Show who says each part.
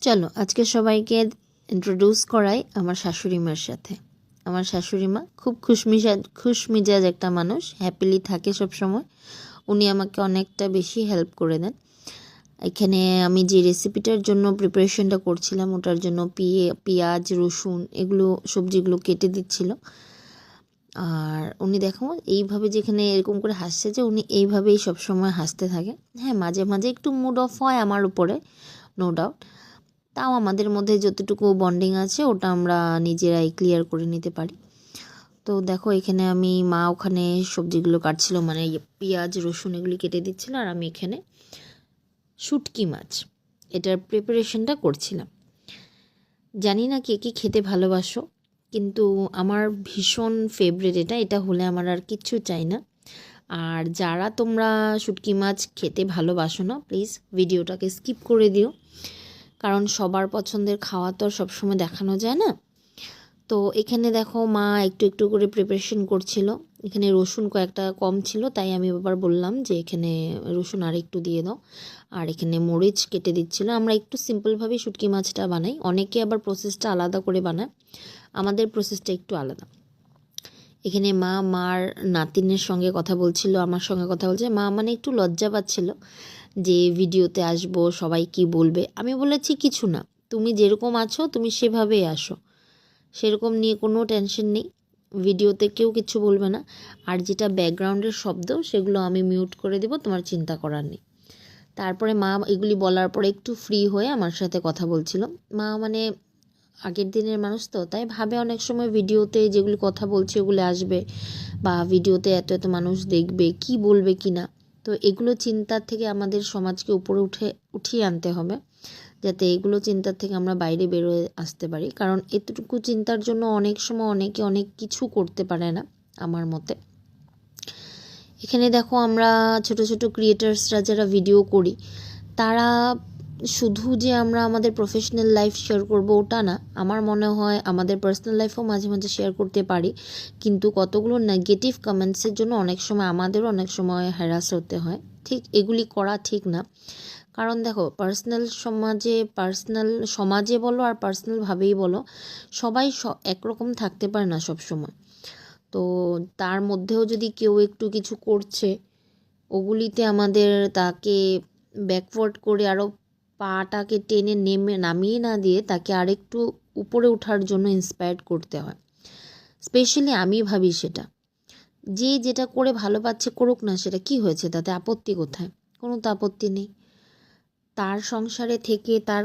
Speaker 1: চলো আজকে সবাইকে ইন্ট্রোডিউস করাই আমার শাশুড়ি মার সাথে। আমার শাশুড়ি মা খুব খুশমিজাজ একটা মানুষ, হ্যাপিলি থাকে সব সময়। উনি আমাকে অনেকটা বেশি হেল্প করে দেন। এখানে আমি যে রেসিপিটার জন্য প্রিপারেশনটা করছিলাম, ওটার জন্য পেঁয়াজ রসুন এগুলো সবজিগুলো কেটে দিচ্ছিল। আর উনি দেখো এইভাবে যেখানে এরকম করে হাসছে, যে উনি এইভাবেই সবসময় হাসতে থাকে। হ্যাঁ, মাঝে মাঝে একটু মুড অফ হয় আমার উপরে, নো ডাউট। তাও আমাদের মধ্যে যতটুকু বন্ডিং আছে ওটা আমরা নিজেরাই ক্লিয়ার করে নিতে পারি। তো দেখো এখানে মা ওখানে সবজিগুলো কাটছিল, মানে পেঁয়াজ রসুন এগুলি কেটে দিচ্ছিল, আর আমি এখানে শুটকি মাছ এটার প্রিপারেশনটা করছিলাম। জানি না কে কী খেতে ভালোবাসো, কিন্তু আমার ভীষণ ফেভারিট এটা হলে আমার আর কিচ্ছু চাই না। আর যারা তোমরা শুটকি মাছ খেতে ভালোবাসো না, প্লিজ ভিডিওটাকে স্কিপ করে দিও, কারণ সবার পছন্দের খাওয়া তো আর সবসময় দেখানো যায় না। তো এখানে দেখো মা একটু একটু করে প্রিপারেশন করছিল। এখানে রসুন কয়েকটা কম ছিল, তাই আমি বাবার বললাম যে এখানে রসুন আর একটু দিয়ে দাও। আর এখানে মরিচ কেটে দিচ্ছিল। আমরা একটু সিম্পলভাবেই শুটকি মাছটা বানাই, অনেকে আবার প্রসেসটা আলাদা করে বানায়, আমাদের প্রসেসটা একটু আলাদা। এখানে মার নাতিনের সঙ্গে কথা বলছিল, আমার সঙ্গে কথা বলছে। মা মানে একটু লজ্জা পাচ্ছিল যে ভিডিওতে আসবো, সবাই কি বলবে। আমি বলেছি কিছু না, তুমি যেরকম আছো তুমি সেভাবেই আসো, সেরকম নিয়ে কোনো টেনশন নেই, ভিডিওতে কেউ কিছু বলবে না। আর যেটা ব্যাকগ্রাউন্ডের শব্দ সেগুলো আমি মিউট করে দেবো, তোমার চিন্তা করার নেই। তারপরে মা এগুলি বলার পরে একটু ফ্রি হয়ে আমার সাথে কথা বলছিল। মা মানে আগের দিনের মানুষ তো, তাই ভাবে অনেক সময় ভিডিওতে যেগুলি কথা বলছে ওগুলো আসবে, বা ভিডিওতে এত এত মানুষ দেখবে, কি বলবে কি না। তো এগুলো চিন্তার থেকে আমাদের সমাজকে উপরে উঠিয়ে আনতে হবে, যাতে এগুলো চিন্তার থেকে আমরা বাইরে বেরোয় আসতে পারি। কারণ এতটুকু চিন্তার জন্য অনেক সময় অনেকে অনেক কিছু করতে পারে না আমার মতে। এখানে দেখো আমরা ছোট ছোট ক্রিয়েটার্সরা যারা ভিডিও করি, তারা শুধু যে আমরা আমাদের প্রফেশনাল লাইফ শেয়ার করব ওটা না, আমার মনে হয় আমাদের পার্সোনাল লাইফও মাঝে মাঝে শেয়ার করতে পারি। কিন্তু কতগুলো নেগেটিভ কমেন্টসের জন্য অনেক সময় আমাদেরও অনেক সময় হ্যারাস হতে হয়। ঠিক এগুলি করা ঠিক না। কারণ দেখো পার্সোনাল সমাজে বলো আর পার্সোনালভাবেই বলো, সবাই একরকম থাকতে পারে না সব সময়। তো তার মধ্যেও যদি কেউ একটু কিছু করছে, ওগুলিতে আমাদের তাকে ব্যাকওয়ার্ড করে আরও পাটাকে টেনে নামিয়ে না দিয়ে তাকে আরেকটু উপরে ওঠার জন্য ইন্সপায়ার্ড করতে হয়। স্পেশালি আমি ভাবি সেটা, যে যেটা করে ভালো পাচ্ছে করুক না, সেটা কি হয়েছে, তাতে আপত্তি কোথায়? কোনো তো আপত্তি নেই। তার সংসারে থেকে তার